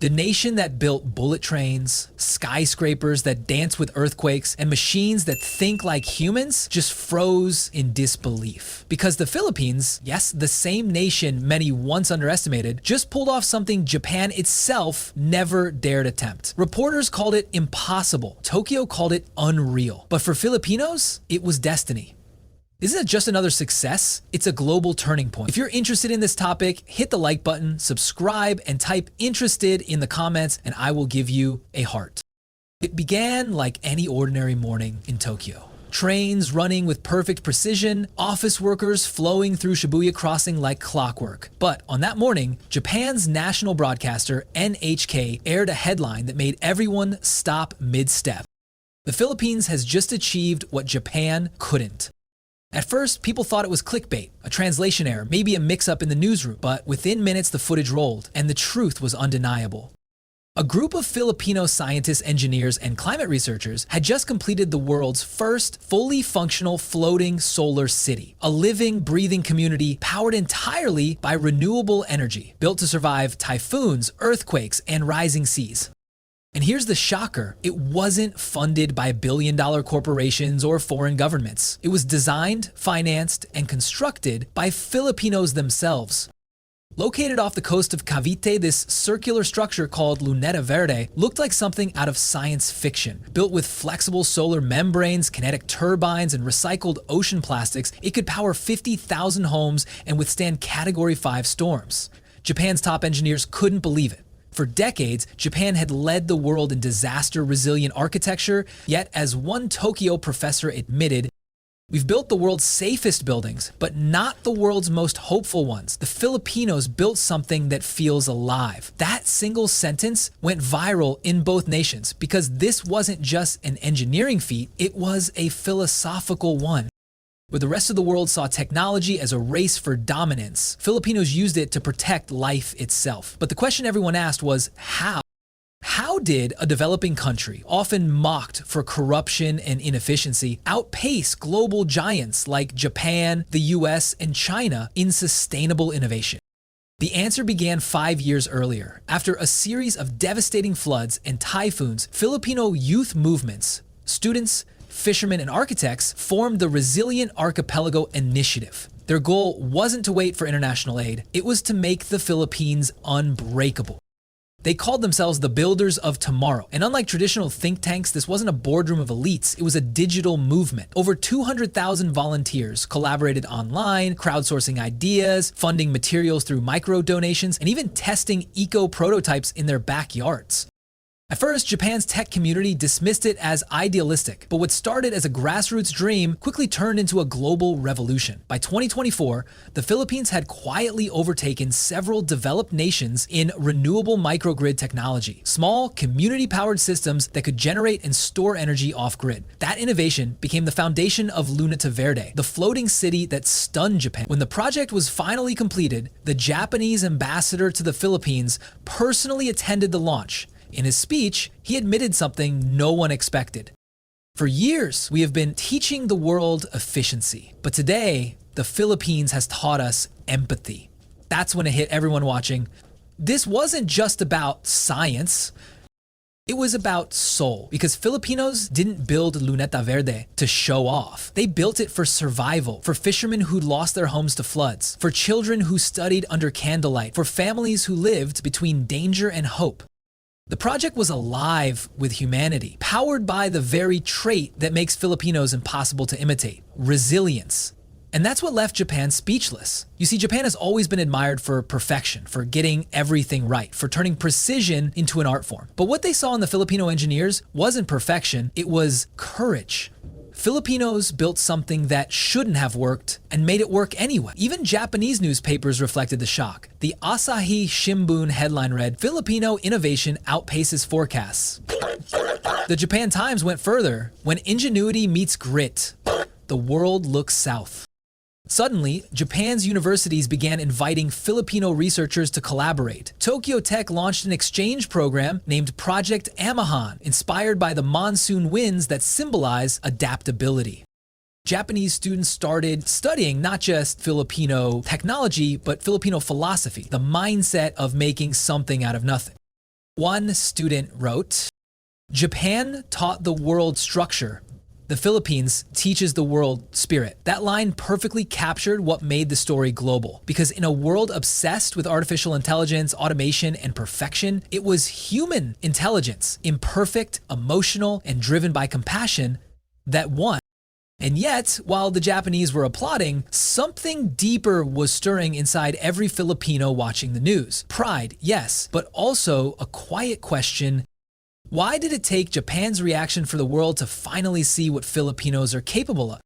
The nation that built bullet trains, skyscrapers that dance with earthquakes, and machines that think like humans just froze in disbelief. Because the Philippines, yes, the same nation many once underestimated, just pulled off something Japan itself never dared attempt. Reporters called it impossible. Tokyo called it unreal. But for Filipinos, it was destiny. Isn't it just another success? It's a global turning point. If you're interested in this topic, hit the like button, subscribe, and type interested in the comments, and I will give you a heart. It began like any ordinary morning in Tokyo. Trains running with perfect precision, office workers flowing through Shibuya Crossing like clockwork. But on that morning, Japan's national broadcaster, NHK, aired a headline that made everyone stop mid-step. The Philippines has just achieved what Japan couldn't. At first, people thought it was clickbait, a translation error, maybe a mix-up in the newsroom, but within minutes the footage rolled, and the truth was undeniable. A group of Filipino scientists, engineers, and climate researchers had just completed the world's first fully functional floating solar city, a living, breathing community powered entirely by renewable energy, built to survive typhoons, earthquakes, and rising seas. And here's the shocker, it wasn't funded by billion-dollar corporations or foreign governments. It was designed, financed, and constructed by Filipinos themselves. Located off the coast of Cavite, this circular structure called Luneta Verde looked like something out of science fiction. Built with flexible solar membranes, kinetic turbines, and recycled ocean plastics, it could power 50,000 homes and withstand Category 5 storms. Japan's top engineers couldn't believe it. For decades, Japan had led the world in disaster-resilient architecture, yet as one Tokyo professor admitted, "We've built the world's safest buildings, but not the world's most hopeful ones. The Filipinos built something that feels alive." That single sentence went viral in both nations because this wasn't just an engineering feat, it was a philosophical one. Where the rest of the world saw technology as a race for dominance, Filipinos used it to protect life itself. But the question everyone asked was, how? How did a developing country, often mocked for corruption and inefficiency, outpace global giants like Japan, the US, and China in sustainable innovation? The answer began 5 years earlier. After a series of devastating floods and typhoons, Filipino youth movements, students, fishermen, and architects formed the Resilient Archipelago Initiative. Their goal wasn't to wait for international aid, it was to make the Philippines unbreakable. They called themselves the Builders of Tomorrow, and unlike traditional think tanks, this wasn't a boardroom of elites, it was a digital movement. Over 200,000 volunteers collaborated online, crowdsourcing ideas, funding materials through micro-donations, and even testing eco-prototypes in their backyards. At first, Japan's tech community dismissed it as idealistic, but what started as a grassroots dream quickly turned into a global revolution. By 2024, the Philippines had quietly overtaken several developed nations in renewable microgrid technology, small, community-powered systems that could generate and store energy off-grid. That innovation became the foundation of Luneta Verde, the floating city that stunned Japan. When the project was finally completed, the Japanese ambassador to the Philippines personally attended the launch. In his speech, he admitted something no one expected. For years, we have been teaching the world efficiency, but today, the Philippines has taught us empathy. That's when it hit everyone watching. This wasn't just about science. It was about soul, because Filipinos didn't build Luneta Verde to show off. They built it for survival, for fishermen who lost their homes to floods, for children who studied under candlelight, for families who lived between danger and hope. The project was alive with humanity, powered by the very trait that makes Filipinos impossible to imitate: resilience. And that's what left Japan speechless. You see, Japan has always been admired for perfection, for getting everything right, for turning precision into an art form. But what they saw in the Filipino engineers wasn't perfection, it was courage. Filipinos built something that shouldn't have worked and made it work anyway. Even Japanese newspapers reflected the shock. The Asahi Shimbun headline read, "Filipino innovation outpaces forecasts." The Japan Times went further, "When ingenuity meets grit, the world looks south." Suddenly, Japan's universities began inviting Filipino researchers to collaborate. Tokyo Tech launched an exchange program named Project Amahan, inspired by the monsoon winds that symbolize adaptability. Japanese students started studying not just Filipino technology, but Filipino philosophy, the mindset of making something out of nothing. One student wrote, "Japan taught the world structure. The Philippines teaches the world spirit." That line perfectly captured what made the story global. Because in a world obsessed with artificial intelligence, automation, and perfection, it was human intelligence, imperfect, emotional, and driven by compassion, that won. And yet, while the Japanese were applauding, something deeper was stirring inside every Filipino watching the news. Pride, yes, but also a quiet question: why did it take Japan's reaction for the world to finally see what Filipinos are capable of?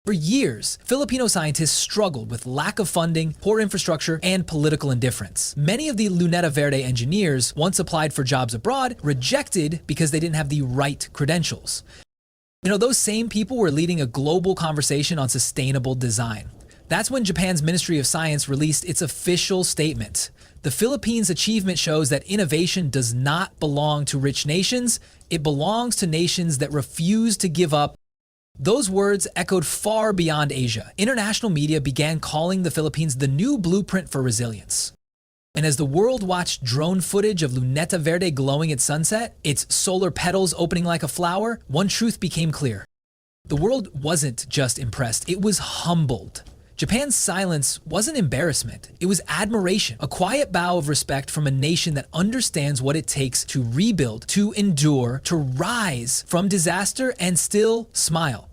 For years, Filipino scientists struggled with lack of funding, poor infrastructure, and political indifference. Many of the Luneta Verde engineers, once applied for jobs abroad, rejected because they didn't have the right credentials. Those same people were leading a global conversation on sustainable design. That's when Japan's Ministry of Science released its official statement. The Philippines' achievement shows that innovation does not belong to rich nations, it belongs to nations that refuse to give up. Those words echoed far beyond Asia. International media began calling the Philippines the new blueprint for resilience. And as the world watched drone footage of Luneta Verde glowing at sunset, its solar petals opening like a flower, one truth became clear. The world wasn't just impressed, it was humbled. Japan's silence wasn't embarrassment, it was admiration, a quiet bow of respect from a nation that understands what it takes to rebuild, to endure, to rise from disaster and still smile.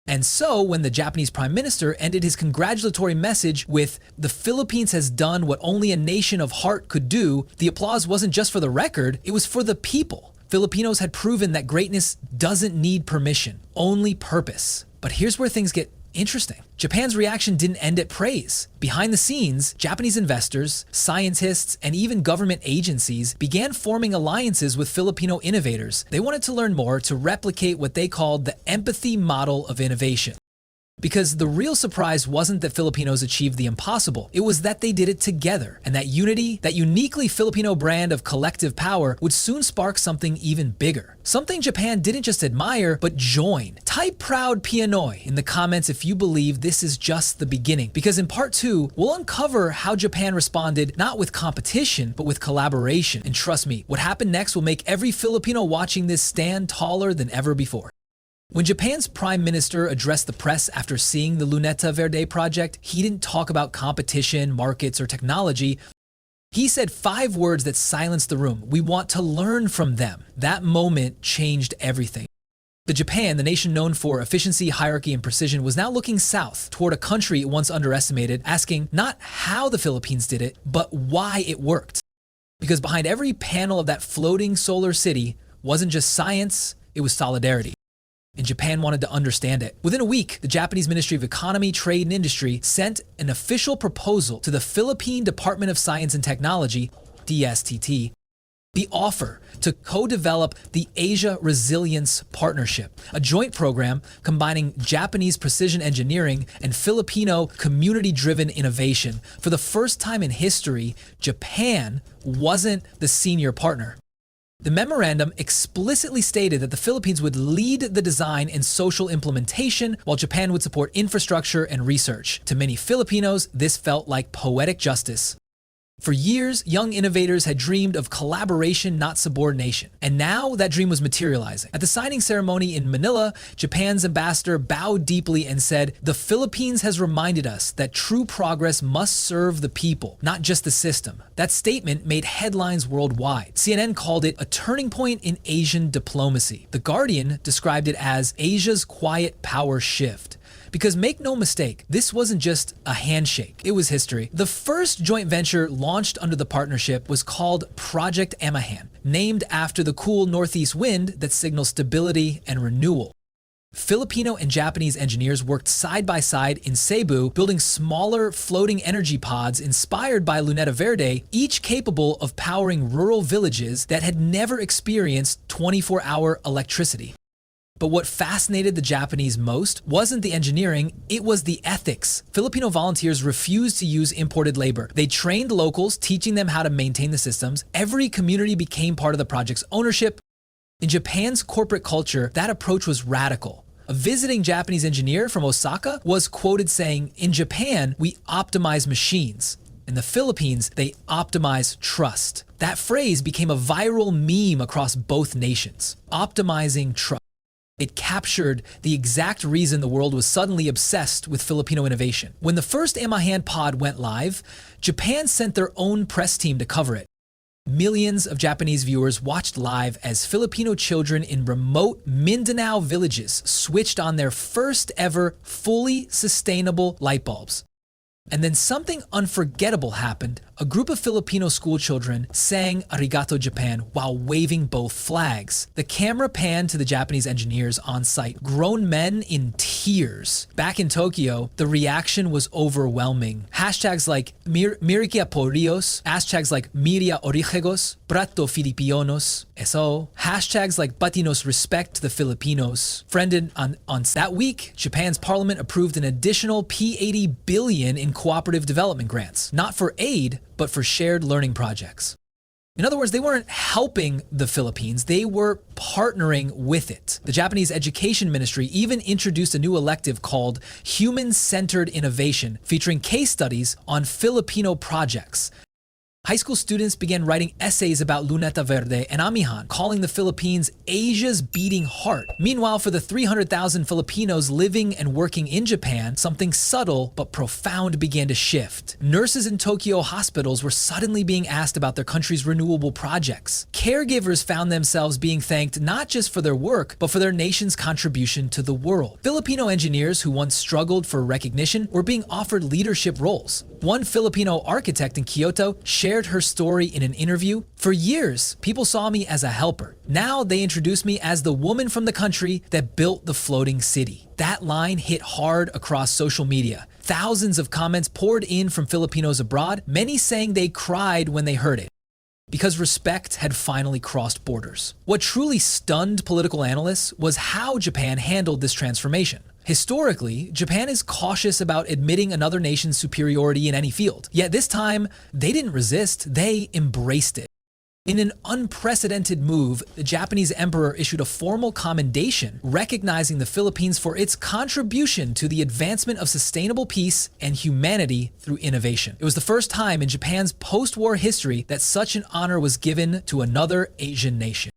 And so, when the Japanese Prime Minister ended his congratulatory message with, "The Philippines has done what only a nation of heart could do," the applause wasn't just for the record, it was for the people. Filipinos had proven that greatness doesn't need permission, only purpose. But here's where things get interesting. Japan's reaction didn't end at praise. Behind the scenes, Japanese investors, scientists, and even government agencies began forming alliances with Filipino innovators. They wanted to learn more to replicate what they called the empathy model of innovation. Because the real surprise wasn't that Filipinos achieved the impossible, it was that they did it together. And that unity, that uniquely Filipino brand of collective power, would soon spark something even bigger. Something Japan didn't just admire, but join. Type proud Pinoy in the comments if you believe this is just the beginning. Because in part 2, we'll uncover how Japan responded not with competition, but with collaboration. And trust me, what happened next will make every Filipino watching this stand taller than ever before. When Japan's Prime Minister addressed the press after seeing the Luneta Verde project, he didn't talk about competition, markets, or technology. He said 5 words that silenced the room: "We want to learn from them." That moment changed everything. Japan, the nation known for efficiency, hierarchy, and precision, was now looking south toward a country it once underestimated, asking not how the Philippines did it, but why it worked. Because behind every panel of that floating solar city wasn't just science, it was solidarity. And Japan wanted to understand it. Within a week, the Japanese Ministry of Economy, Trade, and Industry sent an official proposal to the Philippine Department of Science and Technology, DSTT, the offer to co-develop the Asia Resilience Partnership, a joint program combining Japanese precision engineering and Filipino community-driven innovation. For the first time in history, Japan wasn't the senior partner. The memorandum explicitly stated that the Philippines would lead the design and social implementation, while Japan would support infrastructure and research. To many Filipinos, this felt like poetic justice. For years, young innovators had dreamed of collaboration, not subordination. And now that dream was materializing. At the signing ceremony in Manila, Japan's ambassador bowed deeply and said, "The Philippines has reminded us that true progress must serve the people, not just the system." That statement made headlines worldwide. CNN called it a turning point in Asian diplomacy. The Guardian described it as Asia's quiet power shift. Because make no mistake, this wasn't just a handshake, it was history. The first joint venture launched under the partnership was called Project Emahan, named after the cool northeast wind that signals stability and renewal. Filipino and Japanese engineers worked side by side in Cebu, building smaller floating energy pods inspired by Luneta Verde, each capable of powering rural villages that had never experienced 24-hour electricity. But what fascinated the Japanese most wasn't the engineering, it was the ethics. Filipino volunteers refused to use imported labor. They trained locals, teaching them how to maintain the systems. Every community became part of the project's ownership. In Japan's corporate culture, that approach was radical. A visiting Japanese engineer from Osaka was quoted saying, "In Japan, we optimize machines. In the Philippines, they optimize trust. That phrase became a viral meme across both nations. Optimizing trust. It captured the exact reason the world was suddenly obsessed with Filipino innovation. When the first Amahan pod went live, Japan sent their own press team to cover it. Millions of Japanese viewers watched live as Filipino children in remote Mindanao villages switched on their first ever fully sustainable light bulbs. And then something unforgettable happened. A group of Filipino schoolchildren sang Arigato Japan while waving both flags. The camera panned to the Japanese engineers on site, grown men in tears. Back in Tokyo, the reaction was overwhelming. Hashtags like Mirikia por Rios, hashtags like Miria Orijegos, Prato Filipinos, eso, hashtags like Batinos Respect to the Filipinos. Friended on that week, Japan's parliament approved an additional P80 billion in cooperative development grants, not for aid, but for shared learning projects. In other words, they weren't helping the Philippines, they were partnering with it. The Japanese Education Ministry even introduced a new elective called Human-Centered Innovation, featuring case studies on Filipino projects. High school students began writing essays about Luneta Verde and Amihan, calling the Philippines Asia's beating heart. Meanwhile, for the 300,000 Filipinos living and working in Japan, something subtle but profound began to shift. Nurses in Tokyo hospitals were suddenly being asked about their country's renewable projects. Caregivers found themselves being thanked not just for their work, but for their nation's contribution to the world. Filipino engineers who once struggled for recognition were being offered leadership roles. One Filipino architect in Kyoto shared her story in an interview. For years, people saw me as a helper. Now they introduce me as the woman from the country that built the floating city. That line hit hard across social media. Thousands of comments poured in from Filipinos abroad, many saying they cried when they heard it, because respect had finally crossed borders. What truly stunned political analysts was how Japan handled this transformation. Historically, Japan is cautious about admitting another nation's superiority in any field. Yet this time, they didn't resist, they embraced it. In an unprecedented move, the Japanese emperor issued a formal commendation recognizing the Philippines for its contribution to the advancement of sustainable peace and humanity through innovation. It was the first time in Japan's post-war history that such an honor was given to another Asian nation.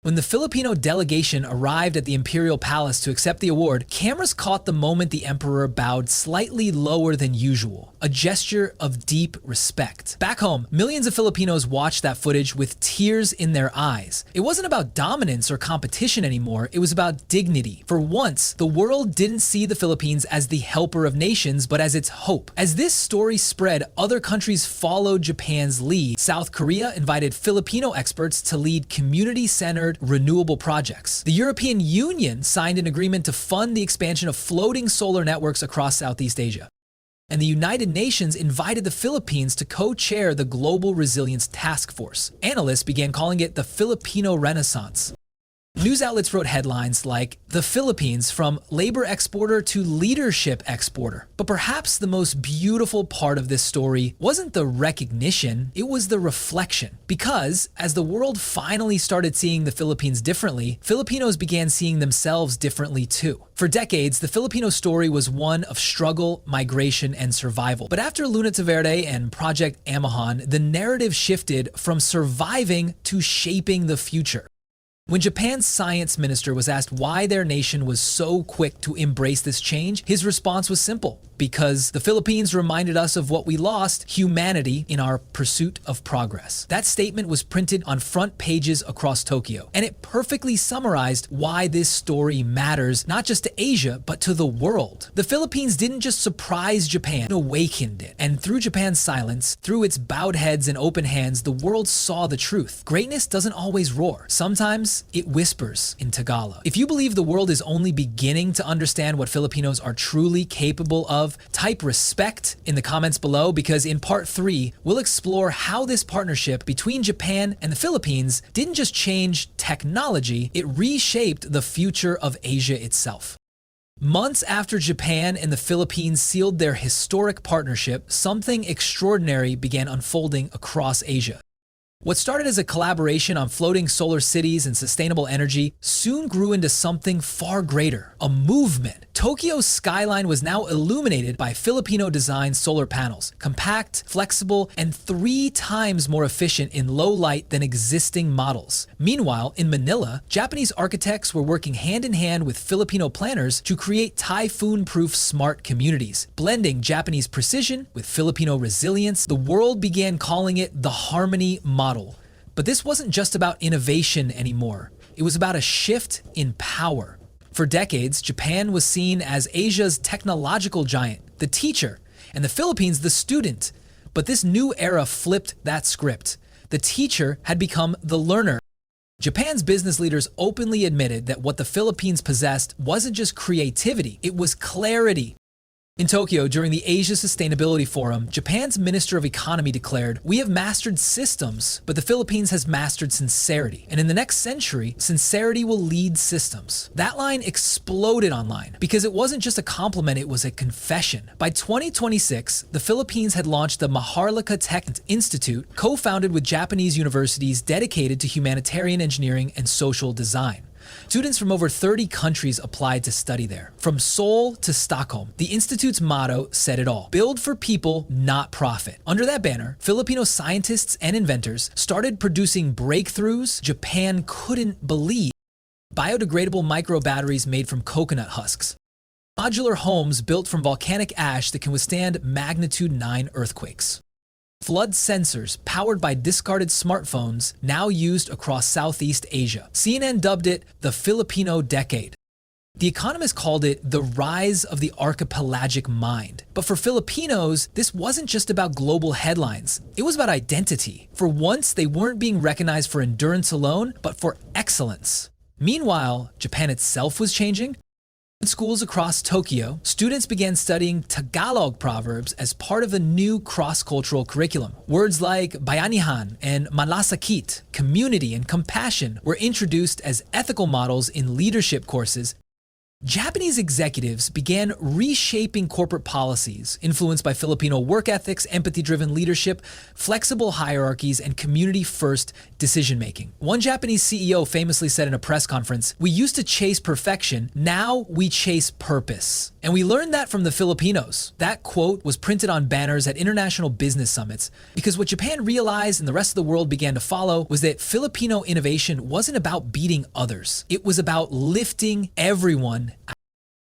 When the Filipino delegation arrived at the Imperial Palace to accept the award, cameras caught the moment the emperor bowed slightly lower than usual, a gesture of deep respect. Back home, millions of Filipinos watched that footage with tears in their eyes. It wasn't about dominance or competition anymore, it was about dignity. For once, the world didn't see the Philippines as the helper of nations, but as its hope. As this story spread, other countries followed Japan's lead. South Korea invited Filipino experts to lead community-centered renewable projects. The European Union signed an agreement to fund the expansion of floating solar networks across Southeast Asia. And the United Nations invited the Philippines to co-chair the Global Resilience Task Force. Analysts began calling it the Filipino Renaissance. News outlets wrote headlines like, "The Philippines from labor exporter to leadership exporter." But perhaps the most beautiful part of this story wasn't the recognition, it was the reflection. Because as the world finally started seeing the Philippines differently, Filipinos began seeing themselves differently too. For decades, the Filipino story was one of struggle, migration, and survival. But after Luneta Verde and Project Amahan, the narrative shifted from surviving to shaping the future. When Japan's science minister was asked why their nation was so quick to embrace this change, his response was simple: because the Philippines reminded us of what we lost, humanity, in our pursuit of progress. That statement was printed on front pages across Tokyo, and it perfectly summarized why this story matters not just to Asia, but to the world. The Philippines didn't just surprise Japan, it awakened it. And through Japan's silence, through its bowed heads and open hands, the world saw the truth. Greatness doesn't always roar. Sometimes it whispers in Tagalog. If you believe the world is only beginning to understand what Filipinos are truly capable of, type respect in the comments below, because in part 3, we'll explore how this partnership between Japan and the Philippines didn't just change technology, it reshaped the future of Asia itself. Months after Japan and the Philippines sealed their historic partnership, something extraordinary began unfolding across Asia. What started as a collaboration on floating solar cities and sustainable energy soon grew into something far greater, a movement. Tokyo's skyline was now illuminated by Filipino-designed solar panels, compact, flexible, and 3 times more efficient in low light than existing models. Meanwhile, in Manila, Japanese architects were working hand-in-hand with Filipino planners to create typhoon-proof smart communities. Blending Japanese precision with Filipino resilience, the world began calling it the Harmony Model. But this wasn't just about innovation anymore. It was about a shift in power. For decades, Japan was seen as Asia's technological giant, the teacher, and the Philippines the student. But this new era flipped that script. The teacher had become the learner. Japan's business leaders openly admitted that what the Philippines possessed wasn't just creativity, it was clarity. In Tokyo, during the Asia Sustainability Forum, Japan's Minister of Economy declared, "We have mastered systems, but the Philippines has mastered sincerity. And in the next century, sincerity will lead systems." That line exploded online because it wasn't just a compliment, it was a confession. By 2026, the Philippines had launched the Maharlika Tech Institute, co-founded with Japanese universities dedicated to humanitarian engineering and social design. Students from over 30 countries applied to study there. From Seoul to Stockholm, the Institute's motto said it all: build for people, not profit. Under that banner, Filipino scientists and inventors started producing breakthroughs Japan couldn't believe. Biodegradable micro-batteries made from coconut husks. Modular homes built from volcanic ash that can withstand magnitude 9 earthquakes. Flood sensors powered by discarded smartphones now used across Southeast Asia. CNN dubbed it the Filipino Decade. The Economist called it the rise of the archipelagic mind. But for Filipinos, this wasn't just about global headlines. It was about identity. For once, they weren't being recognized for endurance alone, but for excellence. Meanwhile, Japan itself was changing. In schools across Tokyo, students began studying Tagalog proverbs as part of a new cross-cultural curriculum. Words like bayanihan and malasakit, community and compassion, were introduced as ethical models in leadership courses. Japanese executives began reshaping corporate policies, influenced by Filipino work ethics, empathy-driven leadership, flexible hierarchies, and community-first decision-making. One Japanese CEO famously said in a press conference, "We used to chase perfection, now we chase purpose." And we learned that from the Filipinos. That quote was printed on banners at international business summits, because what Japan realized and the rest of the world began to follow was that Filipino innovation wasn't about beating others. It was about lifting everyone.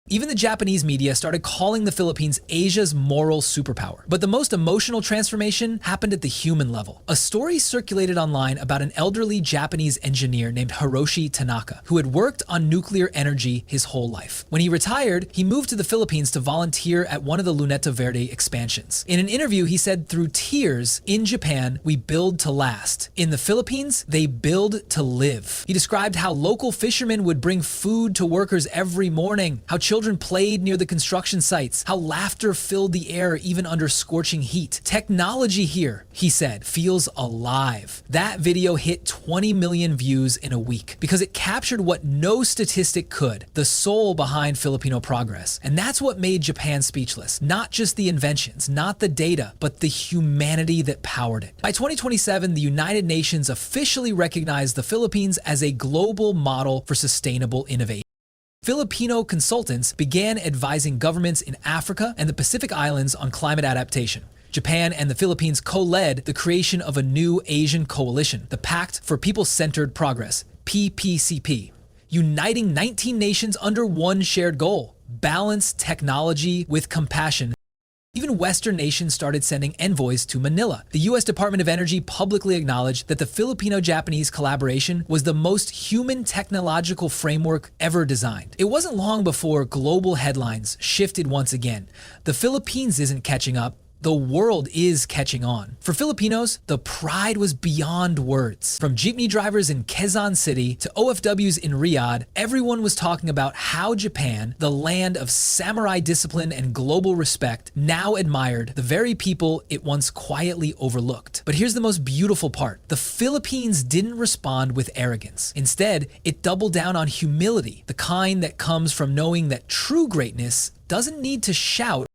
Even the Japanese media started calling the Philippines Asia's moral superpower. But the most emotional transformation happened at the human level. A story circulated online about an elderly Japanese engineer named Hiroshi Tanaka, who had worked on nuclear energy his whole life. When he retired, he moved to the Philippines to volunteer at one of the Luneta Verde expansions. In an interview, he said, "Through tears, in Japan, we build to last. In the Philippines, they build to live." He described how local fishermen would bring food to workers every morning, how children played near the construction sites, how laughter filled the air even under scorching heat. Technology here, he said, feels alive. That video hit 20 million views in a week because it captured what no statistic could, the soul behind Filipino progress. And that's what made Japan speechless. Not just the inventions, not the data, but the humanity that powered it. By 2027, the United Nations officially recognized the Philippines as a global model for sustainable innovation. Filipino consultants began advising governments in Africa and the Pacific Islands on climate adaptation. Japan and the Philippines co-led the creation of a new Asian coalition, the Pact for People-Centered Progress, PPCP, uniting 19 nations under one shared goal: balance technology with compassion. Even Western nations started sending envoys to Manila. The U.S. Department of Energy publicly acknowledged that the Filipino-Japanese collaboration was the most human technological framework ever designed. It wasn't long before global headlines shifted once again. The Philippines isn't catching up. The world is catching on. For Filipinos, the pride was beyond words. From jeepney drivers in Quezon City to OFWs in Riyadh, everyone was talking about how Japan, the land of samurai discipline and global respect, now admired the very people it once quietly overlooked. But here's the most beautiful part. The Philippines didn't respond with arrogance. Instead, it doubled down on humility, the kind that comes from knowing that true greatness doesn't need to shout.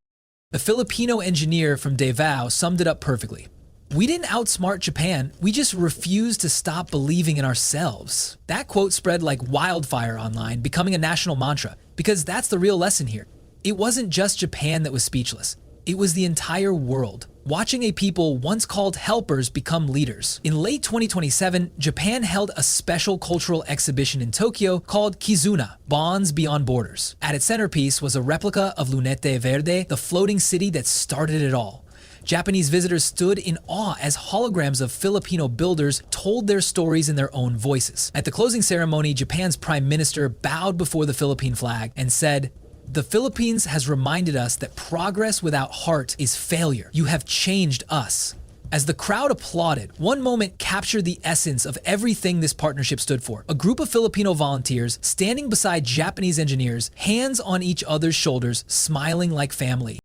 The Filipino engineer from Davao summed it up perfectly. We didn't outsmart Japan, we just refused to stop believing in ourselves. That quote spread like wildfire online, becoming a national mantra, because that's the real lesson here. It wasn't just Japan that was speechless. It was the entire world, watching a people once called helpers become leaders. In late 2027, Japan held a special cultural exhibition in Tokyo called Kizuna, Bonds Beyond Borders. At its centerpiece was a replica of Lunete Verde, the floating city that started it all. Japanese visitors stood in awe as holograms of Filipino builders told their stories in their own voices. At the closing ceremony, Japan's prime minister bowed before the Philippine flag and said, "The Philippines has reminded us that progress without heart is failure. You have changed us." As the crowd applauded, one moment captured the essence of everything this partnership stood for. A group of Filipino volunteers standing beside Japanese engineers, hands on each other's shoulders, smiling like family.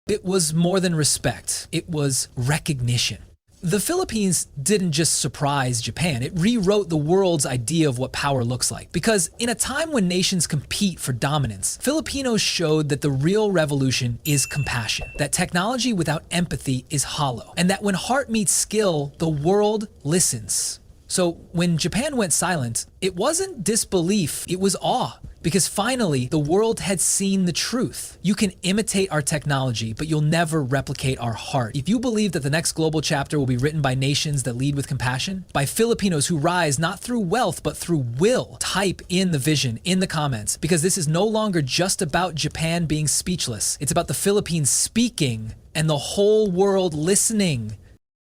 It was more than respect, it was recognition. The Philippines didn't just surprise Japan, it rewrote the world's idea of what power looks like. Because in a time when nations compete for dominance, Filipinos showed that the real revolution is compassion, that technology without empathy is hollow, and that when heart meets skill, the world listens. So when Japan went silent, it wasn't disbelief, it was awe. Because finally, the world had seen the truth. You can imitate our technology, but you'll never replicate our heart. If you believe that the next global chapter will be written by nations that lead with compassion, by Filipinos who rise not through wealth, but through will, type in the vision in the comments. Because this is no longer just about Japan being speechless. It's about the Philippines speaking and the whole world listening.